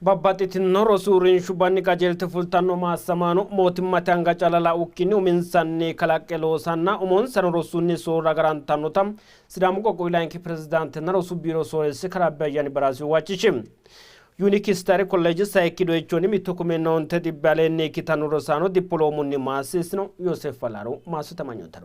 babbaxxitino rosuuriin shubanni qajeelte fultanno maassamaanu mootimmate hanga calala ukkinni uminsanni kalaqqe loosanna umonsan rosuunni soorra garantannota sidaamu qoqqowi laayinki pirezidaantinna rosu biiroo sooressi karaa Abbayyani Baraasiu waachishe. Yunikistari kolleeji saayikidoo jechuun mittu kumennoonte dhibbaleenni kitanu rosaano dippiloomunni maasisno Yoosef Falaaruu maasota manyoota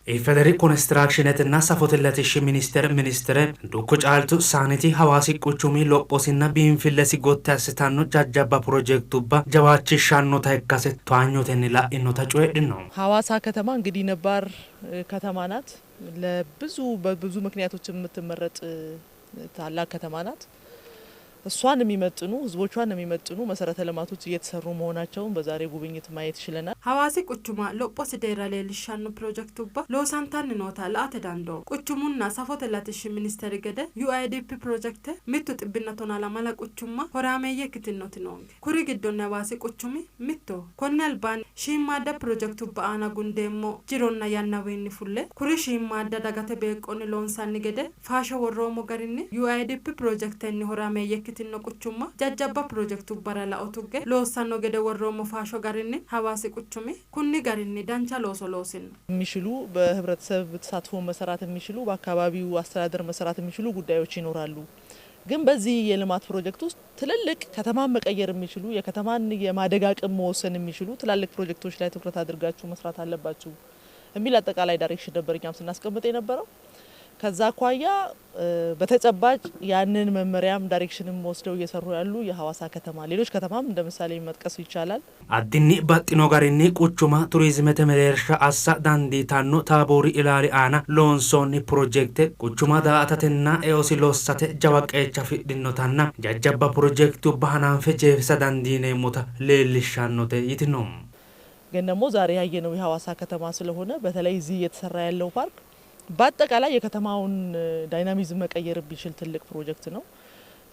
Ifederi Constructioneትና ሳፎትለትሽ ሚኒስተር ዱኩ ጫልቱ ሳኒቲ ሐዋሲ ቁቹሚ ሎጶሲና ቢንፊለሲ ጎታስታኑ ጃጃባ ፕሮጀክቱባ ጀዋቺ ሻኖ ታይካሰ ቷኞተንላ ኢኖታ ጩኤድን ነው ሐዋሳ ከተማ እንግዲህ ነባር ከተማ ናት በብዙ ምክንያቶች የምትመረጥ ታላቅ ከተማ ናት እሷን የሚመጥኑ ህዝቦቿን የሚመጥኑ መሰረተ ልማቶች እየተሰሩ መሆናቸው በዛሬ ጉብኝት ማየት ይችላል ሐዋሲ ቁቹማ ሎጶስ ዴራሌ ልሻኑ ፕሮጀክቱባ ሎሳንታን ኖታ ለአተዳንዶ ቁቹሙና ሳፎተላትሽ ሚኒስተር ገደ UIDP ፕሮጀክት ሚቱ ጥብነቶና ለማላ ቁቹማ ሆራሜየ ክትኖት ነው ኩሪ ግዶና ሐዋሲ ቁቹሚ ሚቶ ኮናልባን ሺማዳ ፕሮጀክቱባ አና ጉንዴሞ ጅሮና ያናዌኒ ፉለ ኩሪ ሺማዳ ዳጋተ በቆን ሎንሳን ገደ ፋሾ ወሮሞ ጋሪኒ UIDP ፕሮጀክትኒ ሆራሜየ ክትኖ ቁቹማ ጃጃባ ፕሮጀክቱ በራላ ኦቱገ ሎሳኖ ገደ ወሮሞ ፋሾ ጋሪኒ ሐዋሲ ቁቹሚ ኩኒ ጋሪኒ ዳንቻ ሎሶሎሲን ሚሽሉ በህብረተሰብ ተሳትፎ መሰራት የሚችሉ በአካባቢው አስተዳደር መሰራት የሚችሉ ጉዳዮች ይኖራሉ ግን በዚህ የልማት ፕሮጀክት ውስጥ ትልልቅ ከተማን መቀየር የሚችሉ የከተማን የማደግ አቅም መወሰን የሚችሉ ትላልቅ ፕሮጀክቶች ላይ ትኩረት አድርጋችሁ መስራት አለባችሁ የሚል አጠቃላይ ዳይሬክሽን ነበርኛም ስናስቀምጥ የነበረው ከዛ ኳያ በተጨባጭ ያንን መመሪያም ዳይሬክሽንም ወስደው እየሰሩ ያሉ የሐዋሳ ከተማ ሌሎች ከተማም እንደምሳሌ መጥቀስ ይቻላል አዲኒ ባጥኖ ጋሪኒ ቁቹማ ቱሪዝም ተመለርሻ አሳ ዳንዲ ታኖ ታቦሪ ኢላሊ አና ሎንሶኒ ፕሮጀክት ቁቹማ ዳአታተና ኤኦሲሎሳተ ጃዋቀቻ ፊድኖታና ጃጃባ ፕሮጀክቱ ባህናን ፈጀፍሳ ዳንዲ ነሞታ ሌልሻኖተ ይትኖም ግን ደግሞ ዛሬ ያየነው የሐዋሳ ከተማ ስለሆነ በተለይ እዚህ እየተሰራ ያለው ፓርክ በአጠቃላይ የከተማውን ዳይናሚዝም መቀየር ቢችል ትልቅ ፕሮጀክት ነው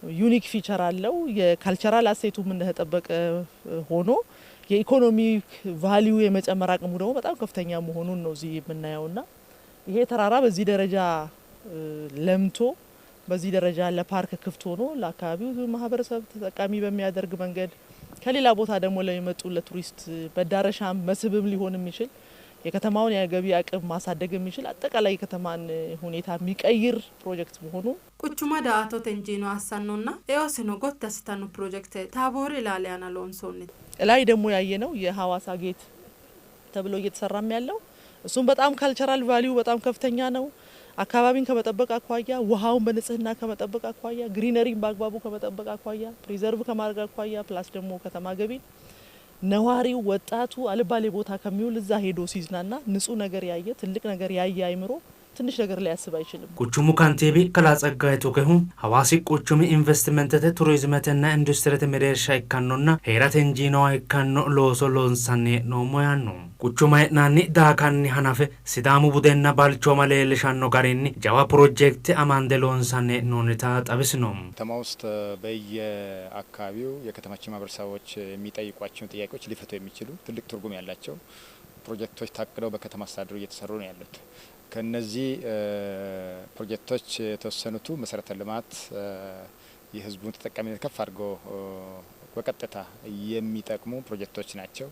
ዩኒክ ፊቸር አለው የካልቸራል አሴቱም እንደተጠበቀ ሆኖ የኢኮኖሚክ ቫልዩ የመጨመር አቅሙ ደግሞ በጣም ከፍተኛ መሆኑን ነው እዚህ የምናየውና ይሄ ተራራ በዚህ ደረጃ ለምቶ በዚህ ደረጃ ለፓርክ ክፍት ሆኖ ለአካባቢው ማህበረሰብ ተጠቃሚ በሚያደርግ መንገድ ከሌላ ቦታ ደግሞ ለሚመጡ ለቱሪስት መዳረሻም መስህብም ሊሆን የሚችል የከተማውን ያገቢ አቅም ማሳደግ የሚችል አጠቃላይ ከተማን ሁኔታ የሚቀይር ፕሮጀክት መሆኑ ቁቹማ ዳአቶ ተንጂኖ አሳኖና ኤኦሲኖ ጎታስታኑ ፕሮጀክት ታቦሪ ላሊያና ሎንሶኒ ላይ ደግሞ ያየነው የሐዋሳ ጌት ተብሎ እየተሰራም ያለው እሱም በጣም ካልቸራል ቫልዩ በጣም ከፍተኛ ነው አካባቢን ከመጠበቅ አኳያ ውሃውን በንጽህና ከመጠበቅ አኳያ ግሪነሪን በአግባቡ ከመጠበቅ አኳያ ፕሪዘርቭ ከማድረግ አኳያ ፕላስ ደግሞ ከተማ ገቢን ነዋሪው ወጣቱ አልባሌ ቦታ ከሚውል እዛ ሄዶ ሲዝናና ንጹህ ነገር ያየ ትልቅ ነገር ያየ አይምሮ ትንሽ ነገር ላይ ያስብ አይችልም ቁቹሙ ካንቴቢ ከላጸጋይቶ ከሁን ሐዋሲ ቁቹሙ ኢንቨስትመንት ቱሪዝምና ኢንዱስትሪ ተመረሻ ይካኖና ሄራት እንጂኖ ይካኖ ሎሶ ሎንሳኔ ነው ሞያኑ ቁቹማ ናኒ ዳካኒ ሐናፈ ሲዳሙ ቡደና ባልቾ ማለልሻኖ ጋሪኒ ጃዋ ፕሮጀክት አማንደ ሎንሳኔ ኖንታ ጠብስኖም ተማውስት በየአካባቢው የከተማችን ማህበረሰቦች የሚጠይቋቸው ጥያቄዎች ሊፈቱ የሚችሉ ትልቅ ትርጉም ያላቸው ፕሮጀክቶች ታቅደው በከተማ አስተዳደሩ እየተሰሩ ነው ያሉት ከነዚህ ፕሮጀክቶች የተወሰኑቱ መሰረተ ልማት የህዝቡን ተጠቃሚነት ከፍ አድርጎ በቀጥታ የሚጠቅሙ ፕሮጀክቶች ናቸው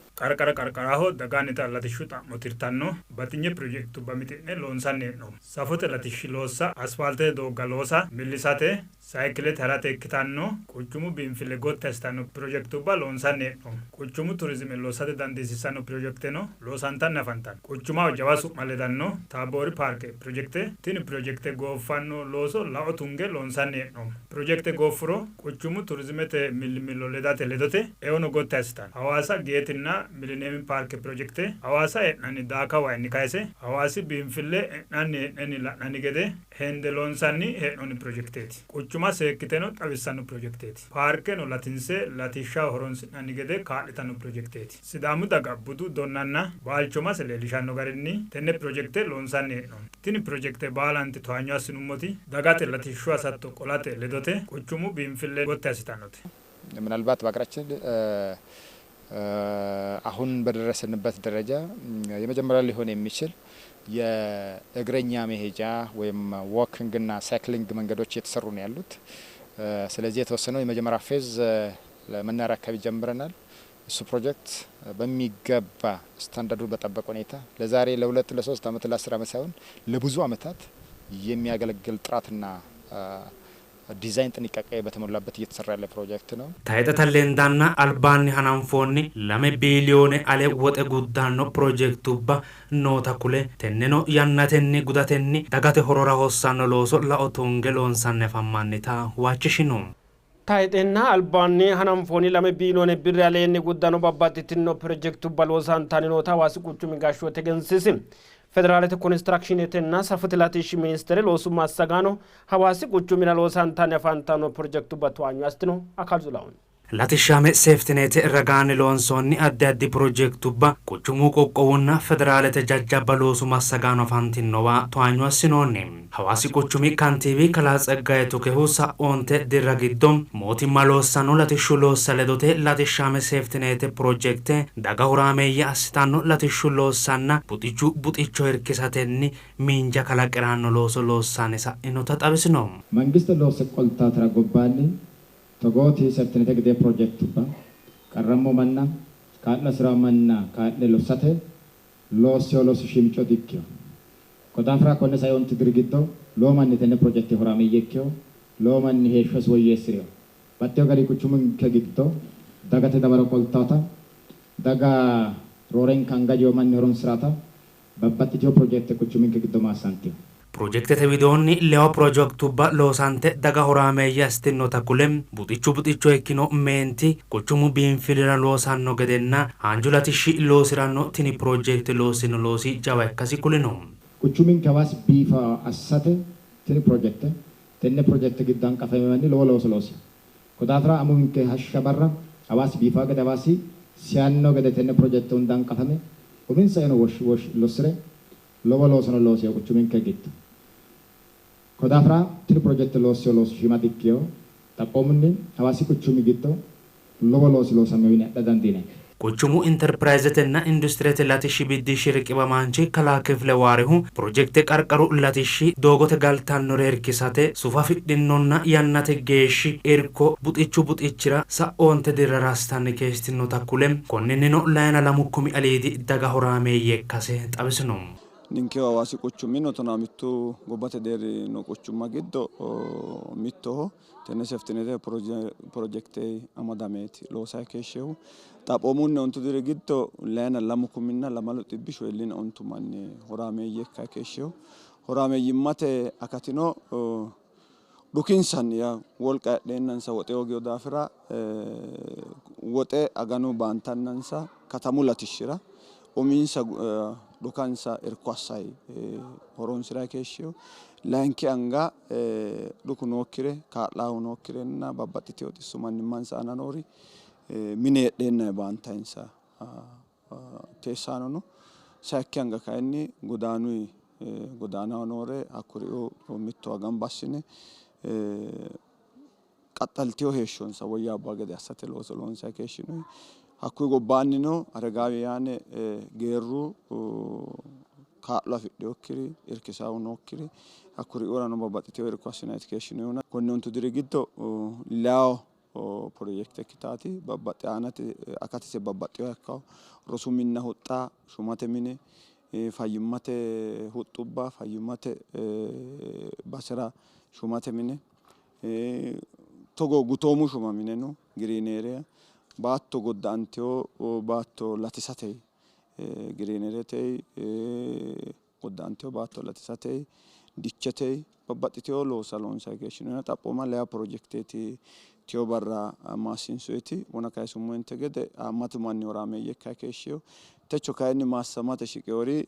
ቀርቀራሆ ደጋኒታ ለትሹጣ ሞቲርታኖ በትኝ ፕሮጀክቱ በሚጤኔ ሎንሳኔ ነው ሳፎተ ለትሽ ሎሳ አስፋልቴ ዶጋሎሳ ሚሊሳቴ ሳይክሌ ተራቴ ክታኖ ቁቹሙ ቢንፊሌ ጎታስታኖ ፕሮጀክቱ በሎንሳኔ ነው ቁቹሙ ቱሪዝም ሎሳቴ ዳንዲሲሳኖ ፕሮጀክት ነው ሎሳንታን ነፋንታን ቁቹማ ጀዋሱ ማለዳኖ ታቦሪ ፓርክ ፕሮጀክት ቲን ፕሮጀክት ጎፋኖ ሎሶ ላኦቱንጌ ሎንሳኔ ነው ፕሮጀክት ጎፍሮ ቁቹሙ ቱሪዝምቴ ሚልሚሎ ቴሌዶቴ ኤኦኖ ጎታስታን ሐዋሳ ጌትና ሚሊኒየም ፓርክ ፕሮጀክት ሐዋሳ ኤናኒ ዳካ ዋይኒ ካይሴ ሐዋሲ ቢንፊሌ ኤናኒ ላናኒ ገደ ሄንደሎንሳኒ ሄኖኒ ፕሮጀክቴት ቁቹማ ሰክቴኖ ጠብሳኑ ፕሮጀክቴት ፓርክ ነው ላቲንሴ ላቲሻ ሆሮንስ ናኒ ገደ ካሊታኑ ፕሮጀክቴት ሲዳሙ ዳጋቡዱ ዶናና ባልቾማ ሰሌሊሻኖ ጋሪኒ ተነ ፕሮጀክት ሎንሳኒ ነው ቲኒ ፕሮጀክት ባላንት ተዋኛ ስኑሞቲ ዳጋቴ ላቲሹ አሳቶ ቆላቴ ለዶቴ ቁቹሙ ቢንፊሌ ጎታስታኖት ምናልባት በአገራችን አሁን በደረሰንበት ደረጃ የመጀመሪያ ሊሆን የሚችል የእግረኛ መሄጃ ወይም ዋኪንግ እና ሳይክሊንግ መንገዶች እየተሰሩ ነው ያሉት ስለዚህ የተወሰነው የመጀመሪያ ፌዝ ለመናኸሪያ አካባቢ ጀምረናል። እሱ ፕሮጀክት በሚገባ ስታንዳርዱ በጠበቀ ሁኔታ ለዛሬ ለ2 ለ3 ዓመት ለ10 ዓመት ሳይሆን ለብዙ ዓመታት የሚያገለግል ጥራትና ዲዛይን ጥንቃቄ በተሞላበት እየተሰራ ያለ ፕሮጀክት ነው። ታይተተሌንዳና አልባኒ ሀናንፎኒ ለመ ቢሊዮን አለ ወጠ ጉዳኖ ፕሮጀክቱባ ኖታ ኩሌ ተነኖ ያናተኒ ጉዳተኒ ዳጋተ ሆሮራ ሆሳኖ ሎሶ ላኦቶንገ ሎንሳነ ፈማኒታ ዋችሽኑ ታይቴና አልባኒ ሀናንፎኒ ለመ ቢሊዮን ቢራሌኒ ጉዳኖ ባባቲቲኖ ፕሮጀክቱባ ሎሳንታኒ ኖታ ዋስቁቹ ሚጋሾ ተገንሲሲ ፌደራል ኮንስትራክሽንና ሰፍትላቲሽ ሚኒስትር ሎሱ ማሰጋኖ ሀዋሲ ቁቹ ሚና ሎሳንታን ያፋንታኖ ፕሮጀክቱ በተዋኙ አስትኖ አካል ዙላውን ላቲሻሜ ሴፍቲኔት ረጋን ሎንሶኒ አዳዲ ፕሮጀክቱባ ቁቹሙ ቆቆውና ፌደራል ተጃጃባ ሎሱ ማሰጋኖ ፋንቲኖዋ ተዋኙ አስኖኒ ሀዋሲ ቁቹሚ ካንቲቪ ከላጸጋይ ቶከሁሳ ኦንተ ድረግዶም ሞቲማ ሎሳኖ ላቲሹ ሎሰለዶቴ ላቲሻሜ ሴፍቲኔት ፕሮጀክት ዳጋውራሜ ያስታኖ ላቲሹ ሎሳና ቡጢቹ እርኪሳቴኒ ሚንጃ ከላቀራኖ ሎሶ ሎሳኔሳ ኢኖታ ጣብስኖ መንግስት ሎስ ቆልታ ተራጎባኒ ተጎቲ ሴፍቲኔት ገደ ፕሮጀክት ባ ቀረሞ መና ካለ ስራ መና ካለ ሎሰተ ሎስ ሽምጮ ዲክዮ ኮዳፍራ ኮነ ሳይሆን ትድርጊቶ ሎማን የተነ ፕሮጀክት ሆራሜ የክዮ ሎማን ሄሽስ ወየስሪዮ ባቴው ጋሪ ኩቹምን ከግድቶ ዳጋተ ደበረ ቆልታታ ዳጋ ሮሬን ካንጋጆ ማን ሆሮን ስራታ በባቲዮ ፕሮጀክት ኩቹምን ከግድቶ ማሳንቲዮ ፕሮጀክት ተዊዶኒ ሌዋ ፕሮጀክቱባ ሎሳንተ ዳጋ ሆራሜያ ስቲኖ ተኩለም ቡጢቹ ኤኪኖ ሜንቲ ቁቹሙ ቢንፊልራ ሎሳኖ ገደና አንጁላቲሺ ሎሲራኖ ቲኒ ፕሮጀክት ሎሲኖ ሎሲ ጃዋ ከሲ ኩሊኖ ቁቹሚን ከባስ ቢፋ አሳተ ቲኒ ፕሮጀክት ግዳን ቀፈመኒ ሎሎስ ሎሲ ኮዳፍራ አሙን ከሐሸበራ አባስ ቢፋ ገደባሲ ሲያኖ ገደ ቲኒ ፕሮጀክት እንዳን ቀፈመ ኡሚን ሳይኖ ወሽ ሎስሬ ሎሎስ ነው ሎሲ ቁቹሚን ከግት ኮዳፍራ ቲኒ ፕሮጀክት ሎስ ሽማዲኪዮ ተቆሙኒ አባሲ ቁቹሚ ግቶ ሎሎስ ሎሰመዊና ዳዳንዲነ ቁቹሙ ኢንተርፕራይዝትና ኢንዱስትሪት ላቲሺ ቢዲ ሽርቅ በማንቺ ከላክፍ ለዋሪሁ ፕሮጀክት ቀርቀሩ ላቲሺ ዶጎተ ጋልታን ኖር እርኪሳቴ ሱፋ ፊድኖና ያናተ ጌሺ ኤርኮ ቡጢቹራ ሳኦንተ ድረራስታን ኬስቲኖ ታኩለም ኮንኒኖ ላይና ለሙኩሚ አሌዲ ዳጋ ሆራሜ የካሴ ጣብስኖ ninke hawaasi quchumino tona mittu gobbate deerri no quchumma giddo mittoho tenne seftinete projekte amadameeti loosayi keeshshehu xaphoomunni ontu diri giddo layina lamu kuminna lamalu xibbi shoyillina ontu manni horaameeyye ikkayi keeshshehu horaameeyyimmate akatino dhukinsanni ya wolqa heedheennansa woxe hogeyo daafira woxe aganu baantannansa katamu latishshira uminsa dhukansa irko assayi horonsira keeshshehu layinki anga dhuku nookkire kaa'laahu nookkirenna babbaxxiteyo xissu mannimmansa aana noori mine heedheenna baantayinsa teessaano no sayikki anga kayinni godaanaho noore hakkuri'u mittowa gamba assine qaxxalteyo heeshshonsa woyyaabbaa gede assate looso loonsayi keeshshinoyi hakkuyi gobbaannino aregaawiyane geerru kaa'lo afidheyokkiri irkisaawu nookkiri hakkuri'urano babbaxxiteyo irko assinayti keeshshinoyuna konne ontu diri giddo leawo projekte ikkitaati babbaxxe aanati akatise babbaxxeyo yakkawo rosu minna huxxa shumate mine fayyimmate huxxubba fayyimmate basera shumate mine togo gutoomu shuma mine no giriineereya baatto goddaanteyo baatto latisatey giriineeretey goddaanteyo baatto latisatey dicchetey babbaxxiteyo loosa loonsayi keeshshinoyna xaphooma leya projekteeti tiyo barra maassiinsoyti wona kayisummoyinte gede haammatu manni horaameeyye ikkayi keeshsheyo techo kayinni maassamate shiqewori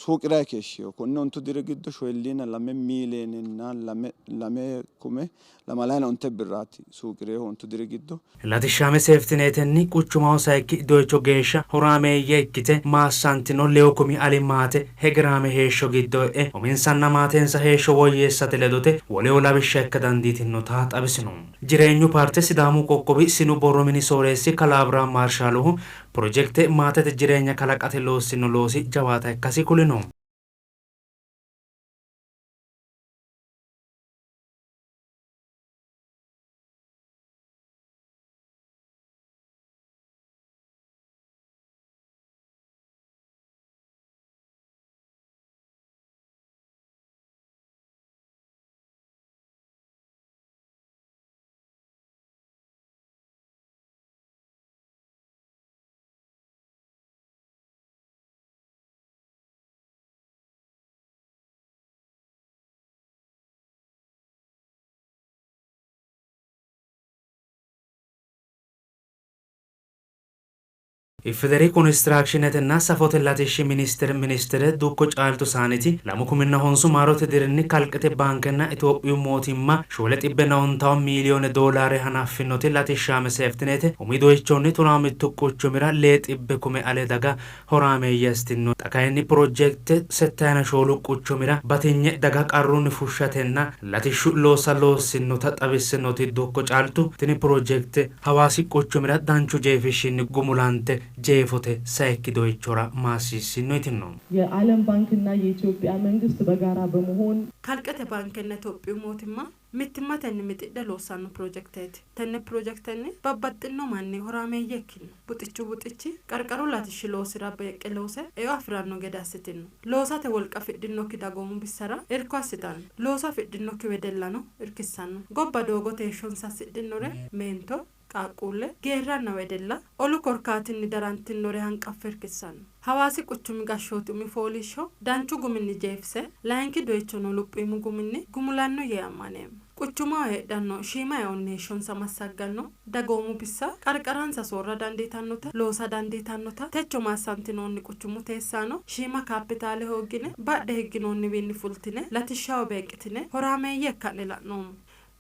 suuqirayi keeshsheyo konne ontu diri giddo shoyilliina 2 miileeninna 2 lamalayina onte birraati suuqireeho ontu diri giddo latishame seeftineetenni quchumaho sayikki doycho geeshsha horaameeyye ikkite maassantino leokumi alimaate hegiraame heeshsho giddo uminsanna maateensa heeshsho woyyeessate ledote woleho lawishsha ikka dandiitinota xabisino jireenyu paarte sidaamu qoqqowi sinu borro mini sooreessi kalaabira maarshaalohu projekte maatete jireenya kalaqate loossino loosi jawaata ikkasi kulino Ifederi Konistiraakshinatenna Safote Latishshi Ministere Dukko Caaltu Saaniti lamu kuminna honsu maarote dirinni kalqete baankenna Itophiyu mootimma shoole xibbenna hontawo miiliyoone doolaare hanaffinoti latishshaame seeftinete umidoyichonni tunaamittu quchumira lee xibbe kume ale daga horaameeyya astinno xakayinni projekte settayina shoolu quchumira batinye daga qarrunni fushshatenna latishshu loosa loossinota xawissinoti Dukko Caaltu tini projekte hawaasi quchumira danchu jeefishinni gumulante ጄፎቴ ሳይኪዶይቾራ ማሲሲኖይትኖ የዓለም ባንክና የኢትዮጵያ መንግስት በጋራ በመሆን ካልቀተ ባንክና ኢትዮጵያ ሞቲማ mittimmaten mitidda loosanno projekteeti tenne projektenni babbaxxino manni horaamee yekkin buxichi qarqaru latishshi loosira beeqqe loose eo afiranno gede assitino loosate wolqa fidhinokki dagoomu bissara irko assitanno loosa fidhinokki wedellano irkissanno gobba doogote heeshshonsa assidhinore meento qaaqquulle geerranna wedella olu korkaatinni darantinore hanqaffe irkissanno hawaasi quchumi gashshooti umi fooliishsho danchu guminni jeefse laayinki doyichono luphiimu guminni gumulanno yee ammaneemmo quchuma heedhanno shiima eonneeshshonsa massagganno dagoomu bissa qarqaransa soorra dandiitannota loosa dandiitannota techo maassantinoonni quchumu teessaano shiima kaapitaale hoogine badhe higginoonniwiinni fultine latishshaho beeqqitine horaameeyye akka'ne la'noommo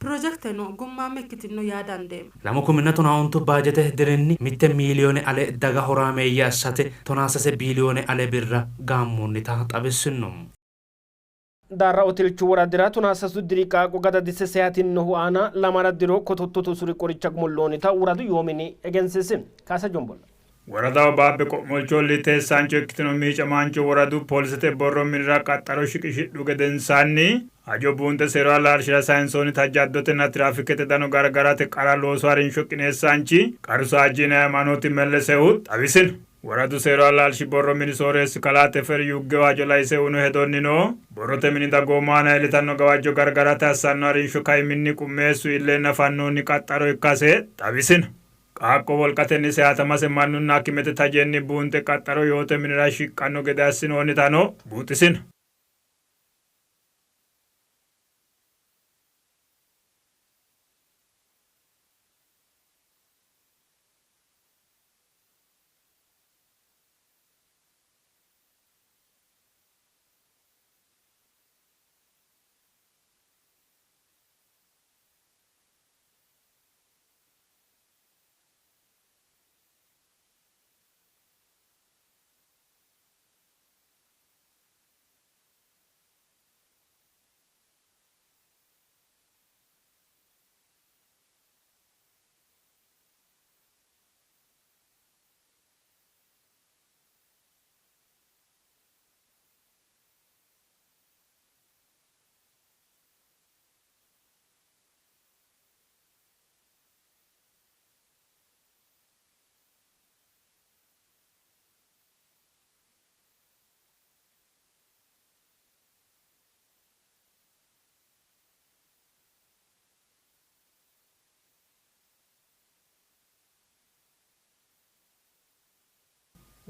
Project no gummame kitino yaadandem lamu kuminna tonaontu baajete dirinni mitte miiliyoone ale daga horaameeyya assate tonaasase biiliyoone ale birra gaammunnita xabissinno darra otilchu waradira tunaasasu diriqa qogada disse seyatinnohu aana lamaradiro kotottotu suri qoricha gumulloonita uradu yoomini egensisin kaasa jombol Waradaw Babbe Molcholli teessaancho ikkitino miica maancho waradu poolisete borro minira qaxxaro shiqishidhu gedensaanni hajo buunte seeroo laalshira saayinsoonni tajjaaddotena tiraafikete dano gargarate qara looso harinsho qineessaanchi qarso ajjiina haymaanooti mellesehu xawisin waradu seeroo laalshi borro mini sooreessi kalaate fer yugge waajo layse unu hedonnino borrote mini dagoomaana elitanno gawajjo gargarate assanno harinsho kayiminni qummeessu illee nafannoonni qaxxaro ikkase xawisin Qaaqo wolqatenni seyatamase mannunna akkimete tajenni buunte qaxxaro yoote minira shiqqanno gede assinoonni tano buuxisin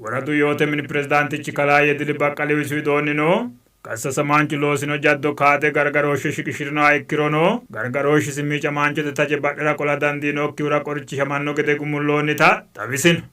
waradu yoote mini prezidaantichi kalaa yedili baqqaliwi suwidoonnino qassasa maanchu loosino jaddo kaate gargarooshshe shiqishirino ikkirono gargarooshshi simiica maanchote taje badhera qola dandiinokkihura qorichishamanno gede gumulloonnita xawisin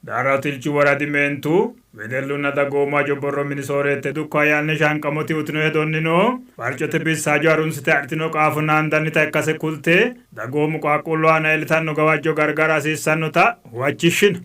Daaratilchi waradimentu wedelluna dagooma jobborro minisoorette dukkaa yaanne shaanqamoti utino hedonnino farcote bissaajo harunsite artino qaafunaan dannita ikkase kulte dagoomu qaaqqulloo ana elitanno gawajjo gargara hasiissannota huwachishshina.